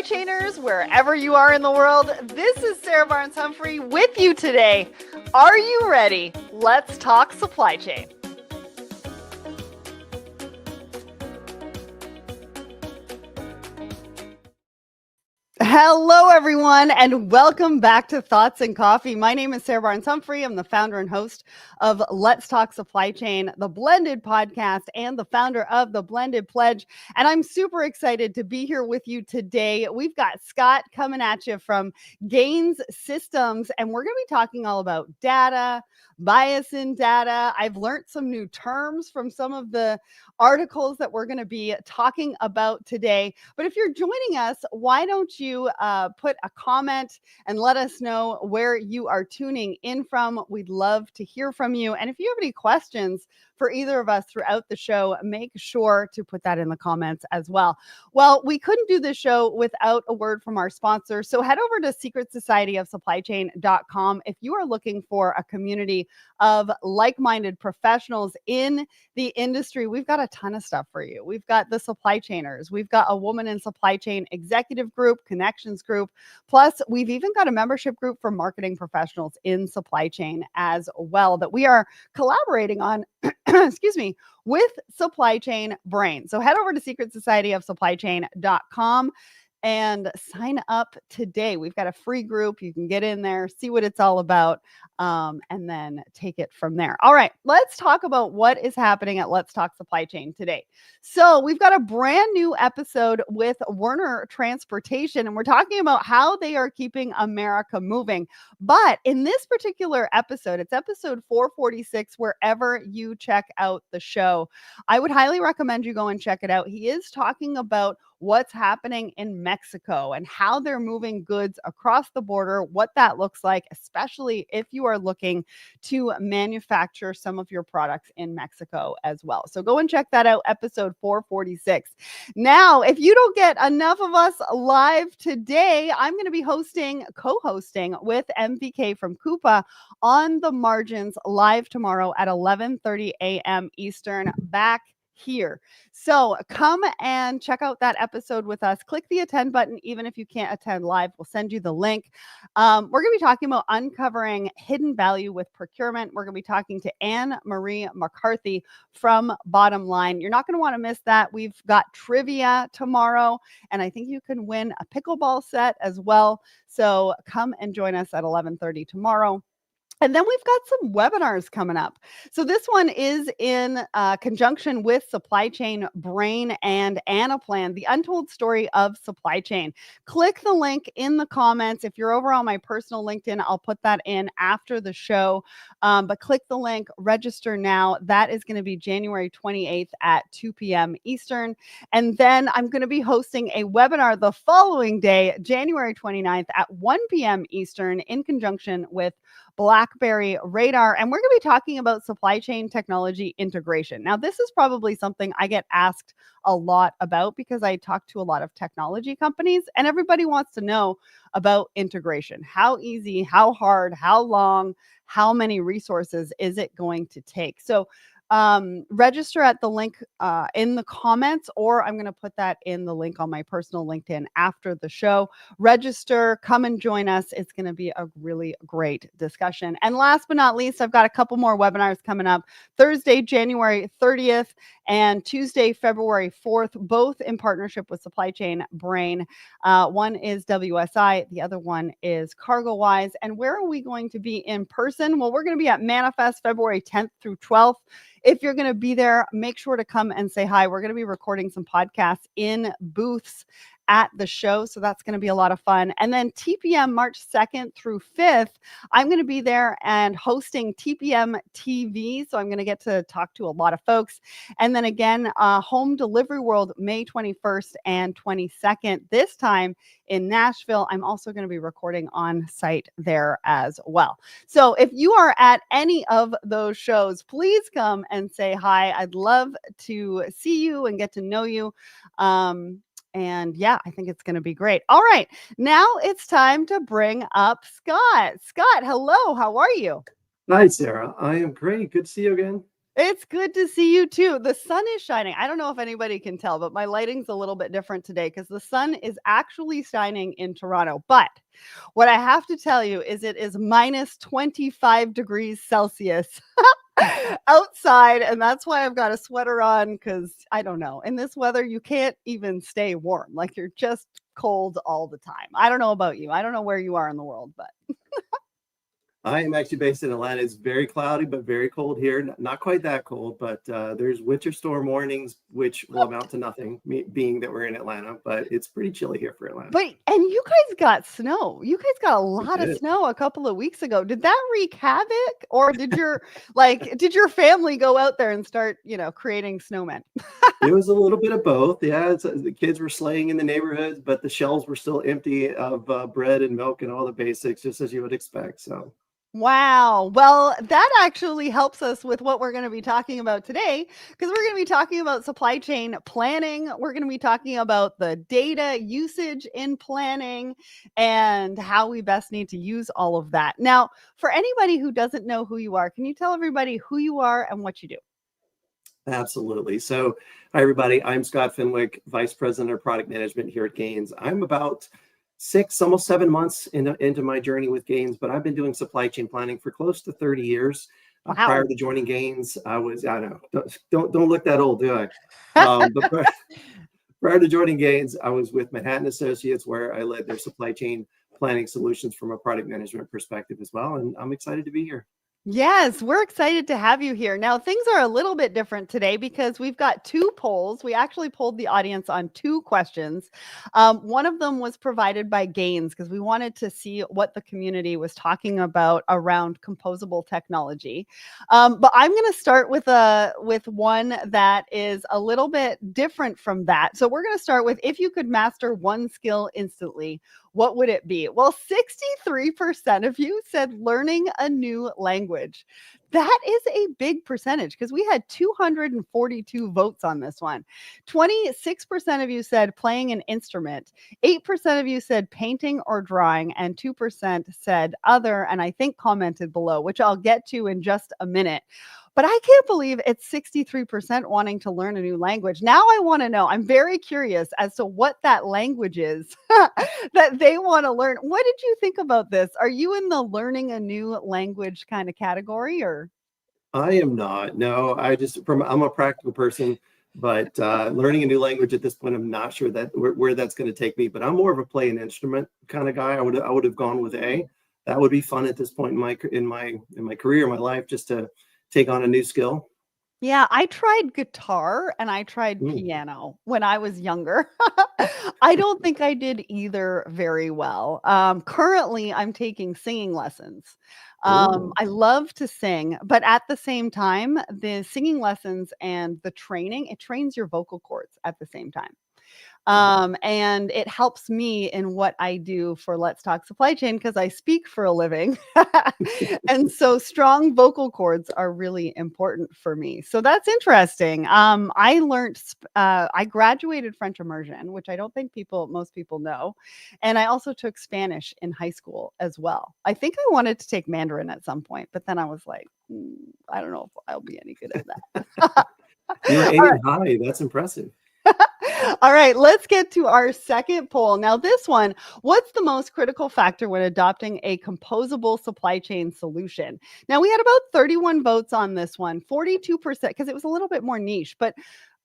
supply chainers, wherever you are in the world. This is Sarah Barnes-Humphrey with you today. Are you ready? Let's talk supply chain. Hello, everyone, and welcome back to Thoughts and Coffee. My name is Sarah Barnes-Humphrey. I'm the founder and host of Let's Talk Supply Chain, the Blended podcast, and the founder of the Blended Pledge. And I'm super excited to be here with you today. We've got Scott coming at you from Gains Systems, and we're going to be talking all about data, bias in data. I've learned some new terms from some of the articles that we're going to be talking about today. But if you're joining us, why don't you put a comment and let us know where you are tuning in from. We'd love to hear from you. And if you have any questions for either of us throughout the show, make sure to put that in the comments as well. Well, we couldn't do this show without a word from our sponsor. So head over to secretsocietyofsupplychain.com if you are looking for a community of like-minded professionals in the industry. We've got a ton of stuff for you. We've got the supply chainers. We've got a woman in supply chain executive group, connections group. Plus, we've even got a membership group for marketing professionals in supply chain as well that we are collaborating on, excuse me, with Supply Chain Brain. So head over to secretsocietyofsupplychain.com and sign up today. We've got a free group. You can get in there, see what it's all about, and then take it from there. All right, let's talk about what is happening at Let's Talk Supply Chain today. So we've got a brand new episode with Werner Transportation, and we're talking about how they are keeping America moving. But in this particular episode, it's episode 446, wherever you check out the show. I would highly recommend you go and check it out. He is talking about what's happening in Mexico and how they're moving goods across the border, what that looks like, especially if you are looking to manufacture some of your products in Mexico as well. So go and check that out, episode 446. Now, if you don't get enough of us live today, I'm going to be co-hosting with MVK from Coupa on the Margins live tomorrow at 11:30 a.m. Eastern, back here. So come and check out that episode with us. Click the attend button, even if you can't attend live. We'll send you the link. We're going to be talking about uncovering hidden value with procurement. We're going to be talking to Anne Marie McCarthy from Bottom Line. You're not going to want to miss that. We've got trivia tomorrow, and I think you can win a pickleball set as well. So come and join us at 11:30 tomorrow. And then we've got some webinars coming up. So this one is in conjunction with Supply Chain Brain and Anaplan, the untold story of supply chain. Click the link in the comments. If you're over on my personal LinkedIn, I'll put that in after the show. But click the link, register now. That is going to be January 28th at 2 p.m. Eastern. And then I'm going to be hosting a webinar the following day, January 29th at 1 p.m. Eastern, in conjunction with BlackBerry Radar. And we're going to be talking about supply chain technology integration. Now, this is probably something I get asked a lot about because I talk to a lot of technology companies, and everybody wants to know about integration. How easy, how hard, how long, how many resources is it going to take? So register at the link in the comments, or I'm going to put that in the link on my personal LinkedIn after the show. Register, come and join us. It's going to be a really great discussion. And last but not least, I've got a couple more webinars coming up. Thursday, January 30th and Tuesday, February 4th, both in partnership with Supply Chain Brain. One is WSI, the other one is CargoWise. And where are we going to be in person? Well, we're going to be at Manifest February 10th through 12th. If you're going to be there, make sure to come and say hi. We're going to be recording some podcasts in booths at the show, so that's going to be a lot of fun. And then TPM March 2nd through 5th, I'm going to be there and hosting TPM TV, so I'm going to get to talk to a lot of folks. And then again, Home Delivery World, May 21st and 22nd, this time in Nashville. I'm also going to be recording on site there as well. So if you are at any of those shows, please come and say hi. I'd love to see you and get to know you. And yeah, I think it's going to be great. All right, now it's time to bring up Scott. Scott, hello. How are you? Hi, Sarah. I am great. Good to see you again. It's good to see you too. The sun is shining. I don't know if anybody can tell, but my lighting's a little bit different today because the sun is actually shining in Toronto. But what I have to tell you is it is minus 25 degrees Celsius outside. And that's why I've got a sweater on because I don't know. In this weather, you can't even stay warm. Like you're just cold all the time. I don't know about you. I don't know where you are in the world, but I am actually based in Atlanta. It's very cloudy, but very cold here. Not quite that cold, but there's winter storm warnings, which will amount to nothing, being that we're in Atlanta. But it's pretty chilly here for Atlanta. But and you guys got snow. You guys got a lot of snow a couple of weeks ago. Did that wreak havoc, or did your family go out there and start, creating snowmen? It was a little bit of both. Yeah, the kids were sleighing in the neighborhoods, but the shelves were still empty of bread and milk and all the basics, just as you would expect. So. Wow. Well, that actually helps us with what we're going to be talking about today, because we're going to be talking about supply chain planning. We're going to be talking about the data usage in planning and how we best need to use all of that. Now, for anybody who doesn't know who you are, can you tell everybody who you are and what you do? Absolutely. So, hi, everybody. I'm Scott Fenwick, Vice President of Product Management here at Gaines. I'm about 6, almost 7 months into my journey with Gaines, but I've been doing supply chain planning for close to 30 years. Wow. Prior to joining Gaines, I don't look that old, do I? But prior to joining Gaines, I was with Manhattan Associates, where I led their supply chain planning solutions from a product management perspective as well. And I'm excited to be here. Yes, we're excited to have you here. Now, things are a little bit different today because we've got 2 polls. We actually polled the audience on 2 questions. One of them was provided by Gaines because we wanted to see what the community was talking about around composable technology. But I'm going to start with one that is a little bit different from that. So we're going to start with, if you could master one skill instantly, what would it be? Well, 63% of you said learning a new language. That is a big percentage because we had 242 votes on this one. 26% of you said playing an instrument. 8% of you said painting or drawing, and 2% said other, and I think commented below, which I'll get to in just a minute. But I can't believe it's 63% wanting to learn a new language. Now I want to know, I'm very curious as to what that language is that they want to learn. What did you think about this? Are you in the learning a new language kind of category, or? I am not. No, I'm a practical person, but learning a new language at this point, I'm not sure that where that's going to take me. But I'm more of a play an instrument kind of guy. I would have gone with A. That would be fun at this point in my career, my life, just to take on a new skill. Yeah, I tried guitar and I tried piano when I was younger. I don't think I did either very well. Currently, I'm taking singing lessons. I love to sing, but at the same time, the singing lessons and the training, it trains your vocal cords at the same time. And it helps me in what I do for Let's Talk Supply Chain because I speak for a living. And so strong vocal cords are really important for me. So that's interesting. I graduated French immersion, which I don't think most people know. And I also took Spanish in high school as well. I think I wanted to take Mandarin at some point, but then I was like, I don't know if I'll be any good at that. You're aiming high. That's impressive. All right, let's get to our second poll. Now, this one, what's the most critical factor when adopting a composable supply chain solution? Now, we had about 31 votes on this one, 42%, because it was a little bit more niche, but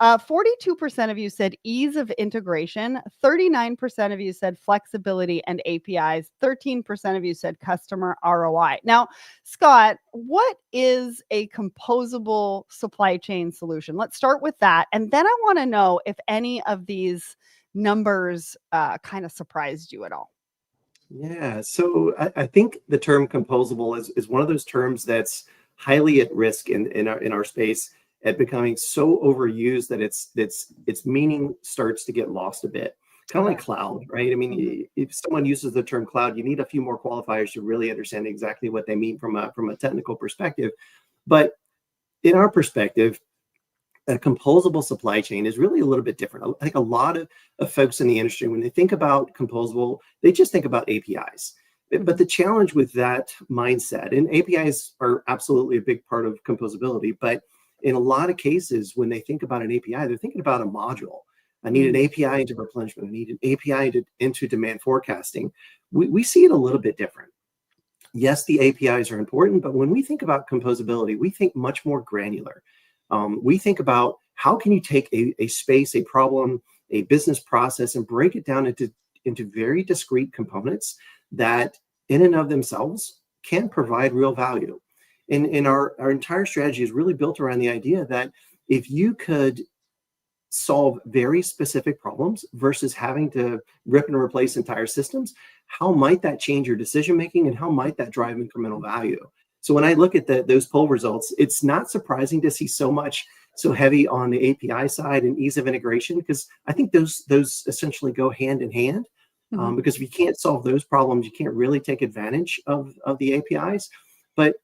42% of you said ease of integration, 39% of you said flexibility and APIs, 13% of you said customer ROI. Now, Scott, what is a composable supply chain solution? Let's start with that. And then I want to know if any of these numbers kind of surprised you at all. Yeah, so I think the term composable is one of those terms that's highly at risk in our space at becoming so overused that its meaning starts to get lost a bit. Kind of like cloud, right? I mean, if someone uses the term cloud, you need a few more qualifiers to really understand exactly what they mean from a technical perspective. But in our perspective, a composable supply chain is really a little bit different. I think a lot of folks in the industry, when they think about composable, they just think about APIs. But the challenge with that mindset, and APIs are absolutely a big part of composability, but in a lot of cases, when they think about an API, they're thinking about a module. I need an API into replenishment. I need an API into demand forecasting. We see it a little bit different. Yes, the APIs are important, but when we think about composability, we think much more granular. We think about how can you take a space, a problem, a business process, and break it down into very discrete components that in and of themselves can provide real value. And our entire strategy is really built around the idea that if you could solve very specific problems versus having to rip and replace entire systems, how might that change your decision making and how might that drive incremental value? So when I look at those poll results, it's not surprising to see so heavy on the API side and ease of integration, because I think those essentially go hand in hand. Because if you can't solve those problems, you can't really take advantage of the APIs. But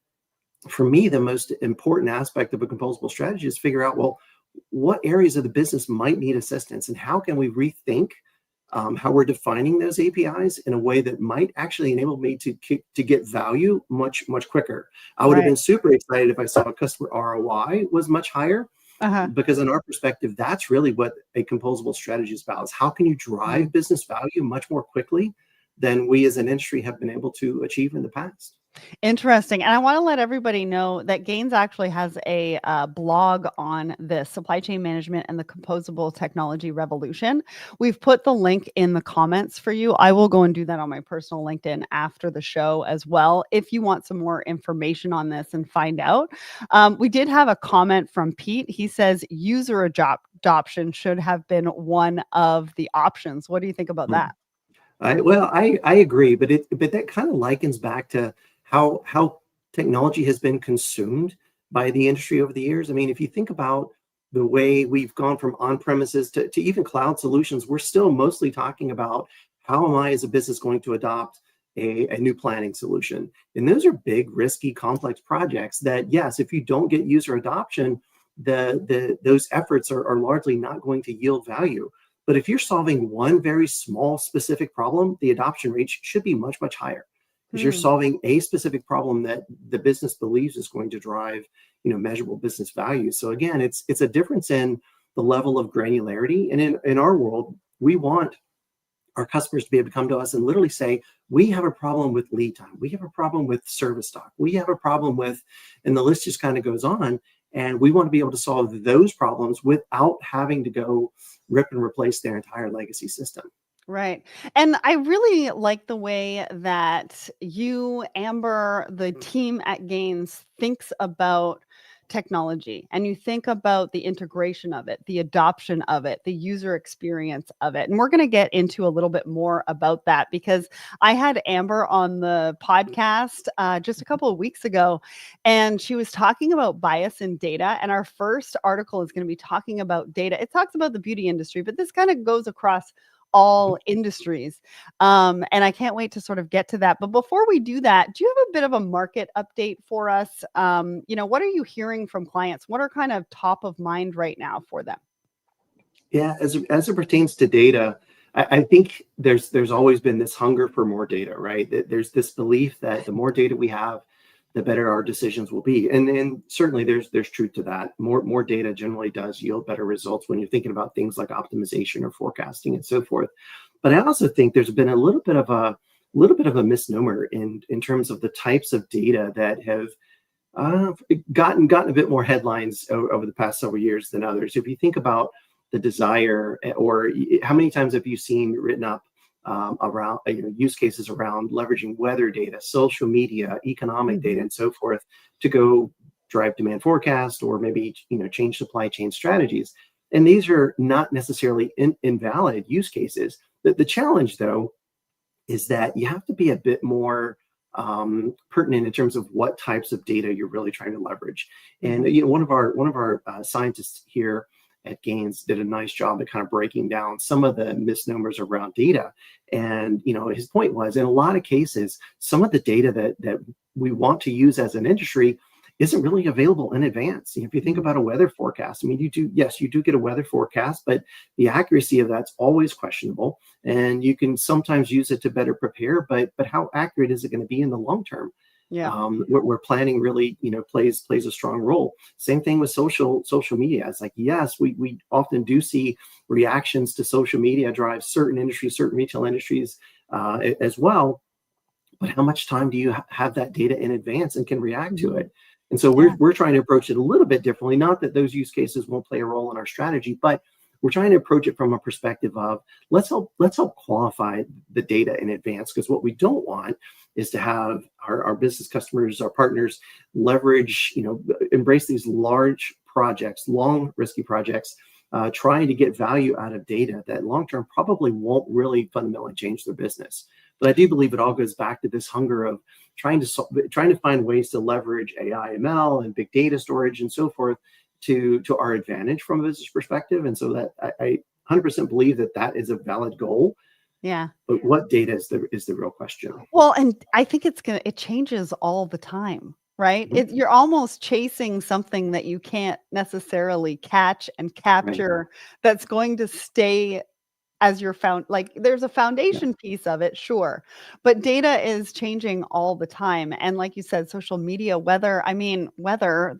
for me, the most important aspect of a composable strategy is figure out, well, what areas of the business might need assistance and how can we rethink how we're defining those APIs in a way that might actually enable me to get value much quicker. I would have been super excited if I saw a customer ROI was much higher. Because in our perspective, that's really what a composable strategy is about, is how can you drive business value much more quickly than we as an industry have been able to achieve in the past. Interesting. And I want to let everybody know that Gaines actually has a blog on this supply chain management and the composable technology revolution. We've put the link in the comments for you. I will go and do that on my personal LinkedIn after the show as well, if you want some more information on this and find out. We did have a comment from Pete. He says user adoption should have been one of the options. What do you think about that? I agree, but that kind of likens back to how technology has been consumed by the industry over the years. I mean, if you think about the way we've gone from on-premises to even cloud solutions, we're still mostly talking about how am I as a business going to adopt a new planning solution? And those are big, risky, complex projects that, yes, if you don't get user adoption, those efforts are largely not going to yield value. But if you're solving one very small specific problem, the adoption rate should be much higher. Because you're solving a specific problem that the business believes is going to drive, measurable business value. So again, it's a difference in the level of granularity. And in our world, we want our customers to be able to come to us and literally say, we have a problem with lead time. We have a problem with service stock. We have a problem with, and the list just kind of goes on. And we want to be able to solve those problems without having to go rip and replace their entire legacy system. Right. And I really like the way that you, Amber, the team at Gaines thinks about technology, and you think about the integration of it, the adoption of it, the user experience of it. And we're going to get into a little bit more about that, because I had Amber on the podcast just a couple of weeks ago, and she was talking about bias in data. And our first article is going to be talking about data. It talks about the beauty industry, but this kind of goes across all industries. And I can't wait to sort of get to that. But before we do that, do you have a bit of a market update for us? What are you hearing from clients? What are kind of top of mind right now for them? Yeah, as it pertains to data, I think there's always been this hunger for more data, right? There's this belief that the more data we have, the better our decisions will be. And certainly there's truth to that. More data generally does yield better results when you're thinking about things like optimization or forecasting and so forth. But I also think there's been a little bit of a misnomer in terms of the types of data that have gotten a bit more headlines over the past several years than others. If you think about the desire, or how many times have you seen written up around use cases around leveraging weather data, social media, economic data, and so forth to go drive demand forecast or maybe change supply chain strategies. And these are not necessarily invalid use cases. The challenge, though, is that you have to be a bit more pertinent in terms of what types of data you're really trying to leverage. And one of our scientists here at Gaines did a nice job at kind of breaking down some of the misnomers around data. And, his point was, in a lot of cases, some of the data that we want to use as an industry isn't really available in advance. If you think about a weather forecast, I mean, you do get a weather forecast, but the accuracy of that's always questionable. And you can sometimes use it to better prepare, but how accurate is it going to be in the long term? Yeah. Where planning really, plays a strong role. Same thing with social media. It's like, yes, we often do see reactions to social media drive certain industries, certain retail industries as well. But how much time do you have that data in advance and can react to it? And so we're trying to approach it a little bit differently. Not that those use cases won't play a role in our strategy, but we're trying to approach it from a perspective of let's help qualify the data in advance, because what we don't want is to have our business customers, our partners leverage, embrace these large projects, long, risky projects, trying to get value out of data that long-term probably won't really fundamentally change their business. But I do believe it all goes back to this hunger of trying to find ways to leverage AI, ML, and big data storage and so forth to our advantage from a business perspective. And so that I 100% believe that is a valid goal. Yeah. But what data is the real question? Well, and I think it changes all the time, right? Mm-hmm. You're almost chasing something that you can't necessarily catch and capture, that's going to stay as your there's a foundation piece of it, sure, but data is changing all the time. And like you said, social media, whether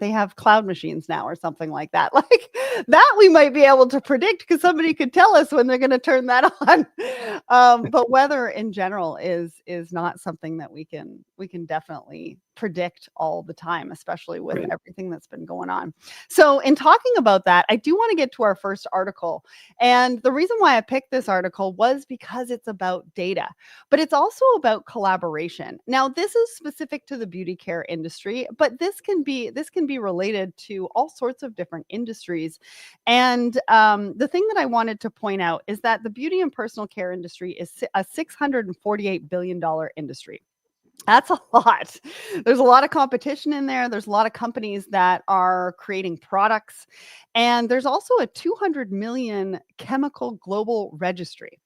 they have cloud machines now or something like that, like that we might be able to predict because somebody could tell us when they're going to turn that on. But weather in general is not something that we can definitely predict all the time, especially with everything that's been going on. So in talking about that, I do want to get to our first article. And the reason why I picked this article was because it's about data, but it's also about collaboration. Now, this is specific to the beauty care industry, but this can be related to all sorts of different industries. And the thing that I wanted to point out is that the beauty and personal care industry is a $648 billion industry. That's a lot. There's a lot of competition in there. There's a lot of companies that are creating products. And there's also a 200 million chemical global registry.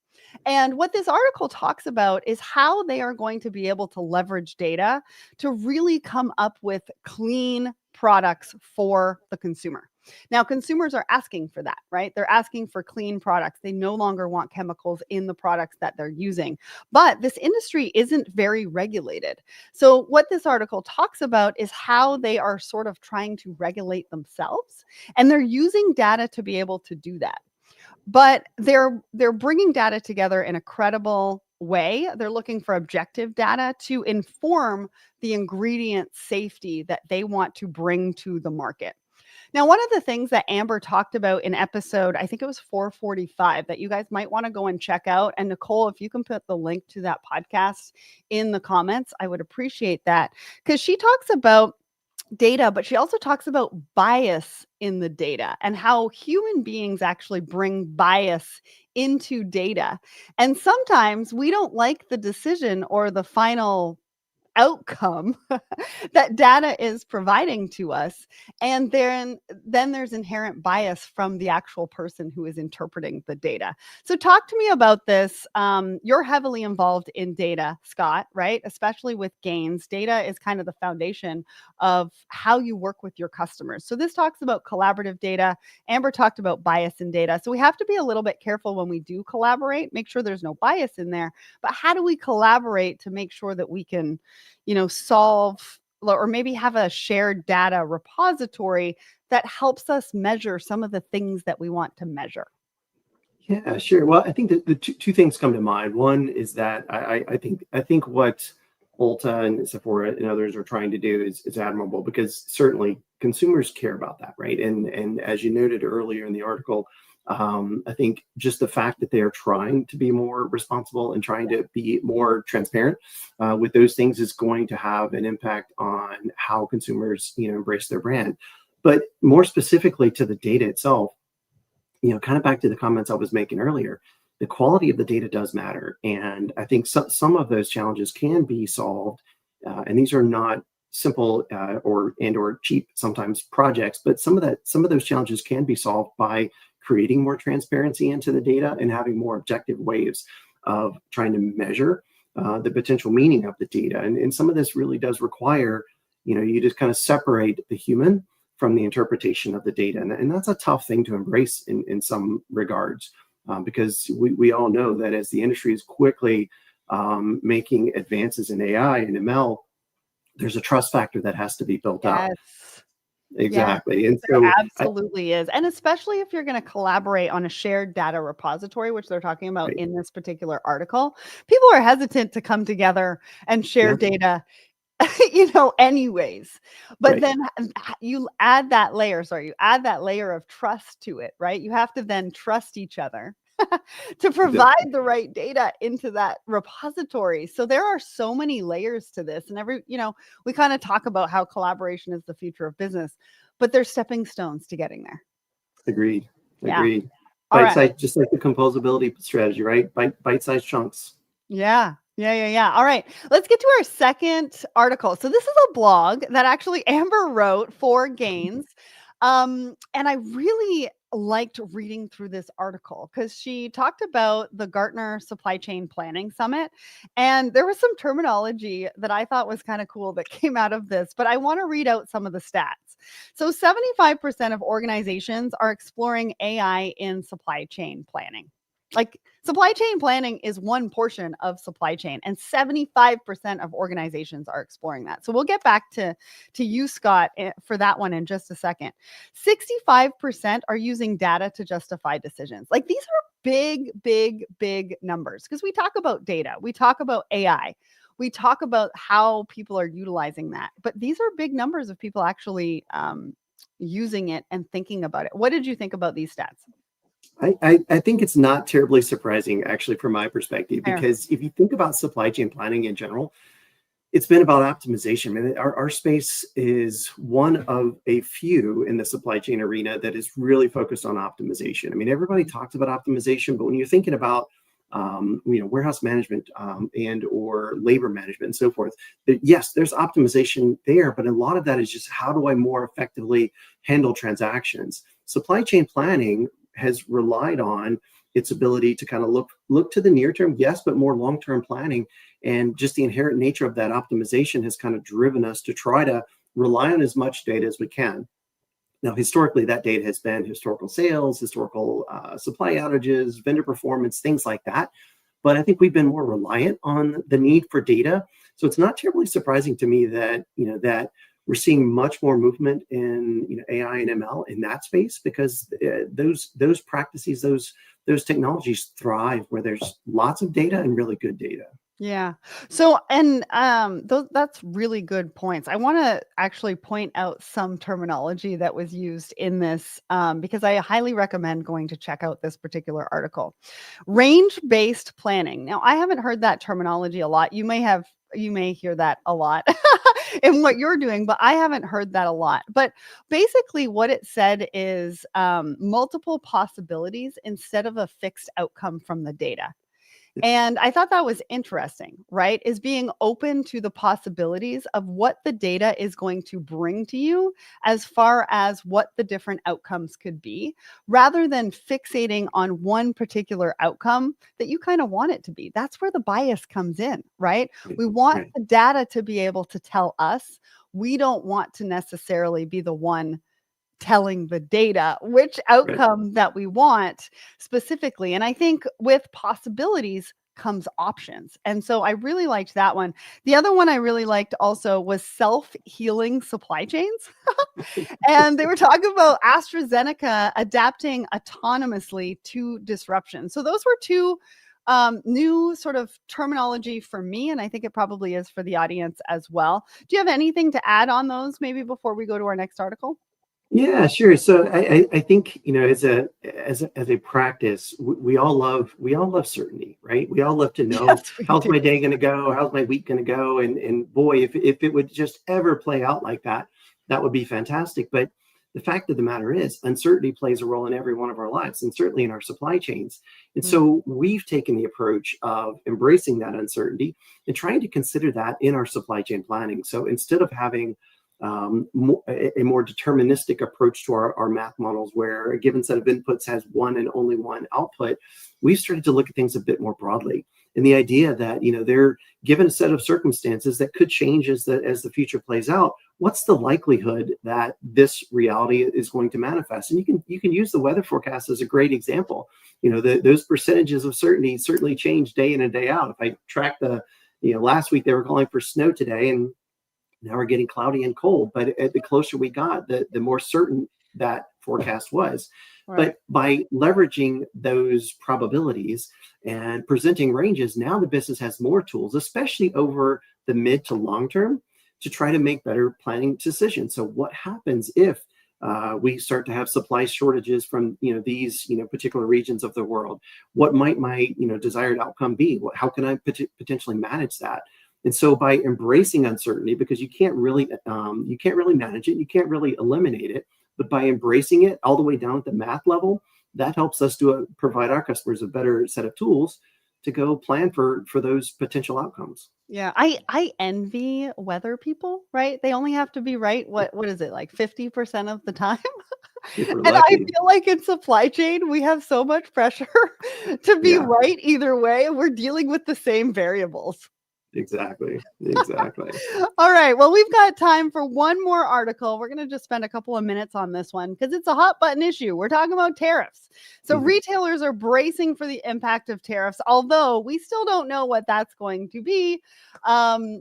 And what this article talks about is how they are going to be able to leverage data to really come up with clean products for the consumer. Now, consumers are asking for that, right? They're asking for clean products. They no longer want chemicals in the products that they're using. But this industry isn't very regulated. So what this article talks about is how they are sort of trying to regulate themselves, and they're using data to be able to do that. But they're bringing data together in a credible way. They're looking for objective data to inform the ingredient safety that they want to bring to the market. Now, one of the things that Amber talked about in episode, I think it was 445, that you guys might want to go and check out. And Nicole, if you can put the link to that podcast in the comments, I would appreciate that, because she talks about data, but she also talks about bias in the data and how human beings actually bring bias into data. And sometimes we don't like the decision or the final outcome that data is providing to us, and then there's inherent bias from the actual person who is interpreting the data. So talk to me about this. You're heavily involved in data, Scott, right? Especially with gains. Data is kind of the foundation of how you work with your customers. So this talks about collaborative data. Amber talked about bias in data. So we have to be a little bit careful when we do collaborate, make sure there's no bias in there. But how do we collaborate to make sure that we can solve or maybe have a shared data repository that helps us measure some of the things that we want to measure? Yeah, sure. Well, I think that the two things come to mind. One is that I think what Ulta and Sephora and others are trying to do is admirable, because certainly consumers care about that, right? And as you noted earlier in the article, I think just the fact that they are trying to be more responsible and trying to be more transparent with those things is going to have an impact on how consumers, embrace their brand. But more specifically to the data itself, kind of back to the comments I was making earlier, the quality of the data does matter. And I think some of those challenges can be solved. And these are not simple or cheap sometimes projects, but some of those challenges can be solved by creating more transparency into the data and having more objective ways of trying to measure the potential meaning of the data. And some of this really does require, you just kind of separate the human from the interpretation of the data. And that's a tough thing to embrace in some regards, because we all know that as the industry is quickly making advances in AI and ML, there's a trust factor that has to be built up. Yes. Exactly. And There so absolutely is. And especially if you're going to collaborate on a shared data repository, which they're talking about right, in this particular article, people are hesitant to come together and share yeah, data, anyways. But right, then you add that layer, of trust to it, right? You have to then trust each other to provide exactly. the right data into that repository. So there are so many layers to this. And we kind of talk about how collaboration is the future of business, but there's stepping stones to getting there. Agreed. Yeah. Agreed. All Bite right. size, just like the composability strategy, right? Bite-sized chunks. Yeah. Yeah. All right. Let's get to our second article. So this is a blog that actually Amber wrote for Gaines. And I really liked reading through this article because she talked about the Gartner Supply Chain Planning Summit. And there was some terminology that I thought was kind of cool that came out of this, but I want to read out some of the stats. So 75% of organizations are exploring AI in supply chain planning. Like, supply chain planning is one portion of supply chain, and 75% of organizations are exploring that. So we'll get back to you, Scott, for that one in just a second. 65% are using data to justify decisions. Like, these are big, big, big numbers because we talk about data, we talk about AI, we talk about how people are utilizing that. But these are big numbers of people actually using it and thinking about it. What did you think about these stats? I think it's not terribly surprising, actually, from my perspective, Fair. because if you think about supply chain planning in general, it's been about optimization. I mean, our space is one of a few in the supply chain arena that is really focused on optimization. I mean, everybody talks about optimization, but when you're thinking about warehouse management and or labor management and so forth, yes, there's optimization there, but a lot of that is just how do I more effectively handle transactions? Supply chain planning has relied on its ability to kind of look to the near term, yes, but more long-term planning. And just the inherent nature of that optimization has kind of driven us to try to rely on as much data as we can. Now, historically, that data has been historical sales, historical supply outages, vendor performance, things like that. But I think we've been more reliant on the need for data. So it's not terribly surprising to me that we're seeing much more movement in AI and ML in that space, because those practices, those technologies thrive where there's lots of data and really good data. Yeah. So, and that's really good points. I want to actually point out some terminology that was used in this because I highly recommend going to check out this particular article. Range-based planning. Now, I haven't heard that terminology a lot. You may hear that a lot in what you're doing, but I haven't heard that a lot. But basically what it said is multiple possibilities instead of a fixed outcome from the data. And I thought that was interesting, right? Is being open to the possibilities of what the data is going to bring to you as far as what the different outcomes could be, rather than fixating on one particular outcome that you kind of want it to be. That's where the bias comes in, right? We want Right. the data to be able to tell us. We don't want to necessarily be the one telling the data which Right. outcome that we want specifically. And I think with possibilities comes options. And so I really liked that one. The other one I really liked also was self-healing supply chains. And they were talking about AstraZeneca adapting autonomously to disruption. So those were two new sort of terminology for me, and I think it probably is for the audience as well. Do you have anything to add on those maybe before we go to our next article? Yeah, sure. So I think as a practice, we all love certainty, right? We all love to know Yes, we how's do. my day going to go, how's my week going to go, and boy, if it would just ever play out like that, that would be fantastic. But the fact of the matter is, uncertainty plays a role in every one of our lives, and certainly in our supply chains. And Mm. so we've taken the approach of embracing that uncertainty and trying to consider that in our supply chain planning. So instead of having a more deterministic approach to our math models, where a given set of inputs has one and only one output, we've started to look at things a bit more broadly. And the idea that they're given a set of circumstances that could change as the future plays out, what's the likelihood that this reality is going to manifest? And you can use the weather forecast as a great example. Those percentages of certainty certainly change day in and day out. If I track last week they were calling for snow today, and Now we're getting cloudy and cold, but the closer we got, the more certain that forecast was. Right. But by leveraging those probabilities and presenting ranges, now the business has more tools, especially over the mid to long term, to try to make better planning decisions. So what happens if we start to have supply shortages from these particular regions of the world? What might my desired outcome be? How can I potentially manage that? And so by embracing uncertainty, because you can't really manage it, you can't really eliminate it, but by embracing it all the way down at the math level, that helps us to provide our customers a better set of tools to go plan for those potential outcomes. Yeah, I envy weather people, right? They only have to be right. What is it, like 50% of the time? If we're And I lucky. feel like in supply chain, we have so much pressure to be Yeah, right either way. We're dealing with the same variables. exactly. All right. Well, we've got time for one more article. We're going to just spend a couple of minutes on this one because it's a hot button issue. We're talking about tariffs. So Mhm. retailers are bracing for the impact of tariffs, although we still don't know what that's going to be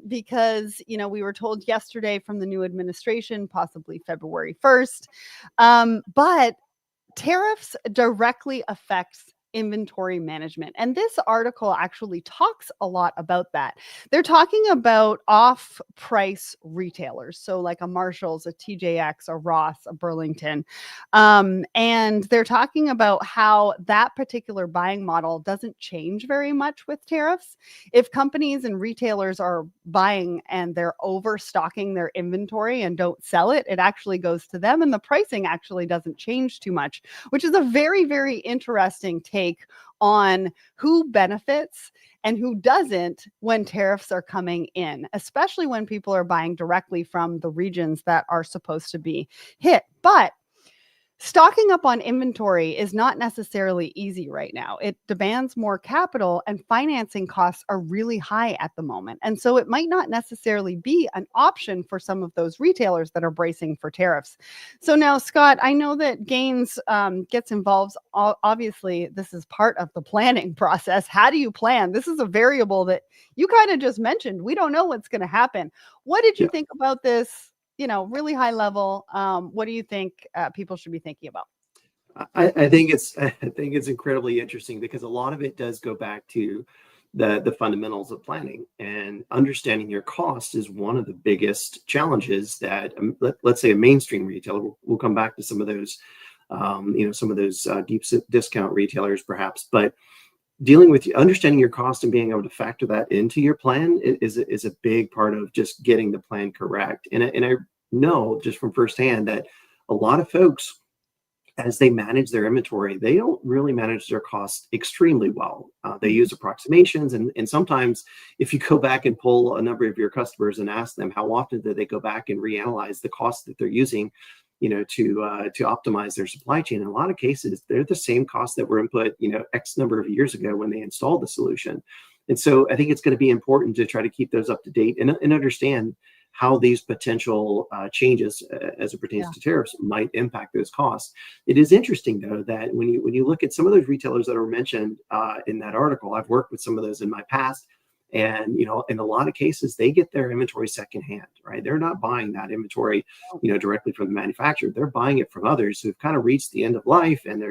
because, we were told yesterday from the new administration, possibly February 1st. But tariffs directly affects inventory management. And this article actually talks a lot about that. They're talking about off-price retailers. So like a Marshall's, a TJX, a Ross, a Burlington. And they're talking about how that particular buying model doesn't change very much with tariffs. If companies and retailers are buying and they're overstocking their inventory and don't sell it, it actually goes to them and the pricing actually doesn't change too much, which is a very, very interesting take on who benefits and who doesn't when tariffs are coming in, especially when people are buying directly from the regions that are supposed to be hit. But stocking up on inventory is not necessarily easy right now. It demands more capital and financing costs are really high at the moment. And so it might not necessarily be an option for some of those retailers that are bracing for tariffs. So now, Scott, I know that Gaines gets involved. Obviously, this is part of the planning process. How do you plan? This is a variable that you kind of just mentioned. We don't know what's going to happen. What did you Yeah. think about this? Really high level. What do you think people should be thinking about? I think it's incredibly interesting because a lot of it does go back to the fundamentals of planning, and understanding your cost is one of the biggest challenges that let's say a mainstream retailer. We'll come back to some of those some of those deep discount retailers perhaps, but dealing with understanding your cost and being able to factor that into your plan is a big part of just getting the plan correct. And I know just from firsthand that a lot of folks, as they manage their inventory, they don't really manage their costs extremely well. They use approximations, and sometimes if you go back and pull a number of your customers and ask them how often do they go back and reanalyze the costs that they're using, to optimize their supply chain, in a lot of cases they're the same costs that were input X number of years ago when they installed the solution. And so I think it's going to be important to try to keep those up to date and understand how these potential changes as it pertains Yeah. to tariffs might impact those costs. It is interesting, though, that when you look at some of those retailers that are mentioned in that article, I've worked with some of those in my past, and in a lot of cases, they get their inventory secondhand, right? They're not buying that inventory, directly from the manufacturer. They're buying it from others who've kind of reached the end of life, and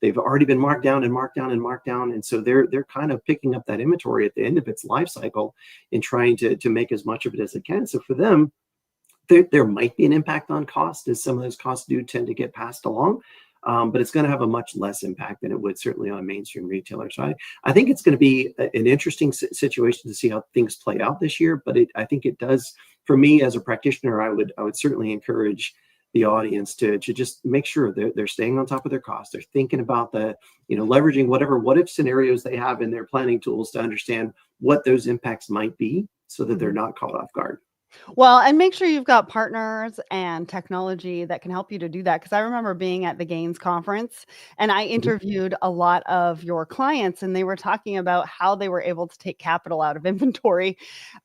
they've already been marked down and marked down and marked down. And so they're kind of picking up that inventory at the end of its life cycle and trying to make as much of it as they can. So for them, there might be an impact on cost, as some of those costs do tend to get passed along. But it's going to have a much less impact than it would certainly on a mainstream retailer. So I think it's going to be an interesting situation to see how things play out this year. But I think it does, for me as a practitioner, I would certainly encourage the audience to just make sure they're staying on top of their costs. They're thinking about leveraging whatever what if scenarios they have in their planning tools to understand what those impacts might be, so that they're not caught off guard. Well, and make sure you've got partners and technology that can help you to do that. Because I remember being at the Gaines conference and I Mhm. interviewed a lot of your clients, and they were talking about how they were able to take capital out of inventory.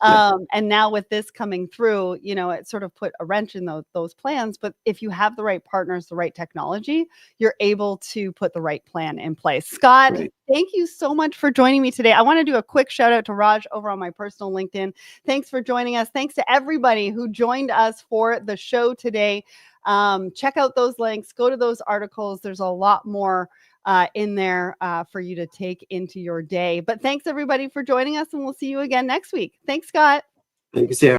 Yeah, And now with this coming through, it sort of put a wrench in those plans. But if you have the right partners, the right technology, you're able to put the right plan in place. Scott, right. Thank you so much for joining me today. I want to do a quick shout out to Raj over on my personal LinkedIn. Thanks for joining us. Thanks to everybody who joined us for the show today. Check out those links, go to those articles. There's a lot more in there for you to take into your day. But thanks everybody for joining us, and we'll see you again next week. Thanks, Scott. Thank you, Sarah.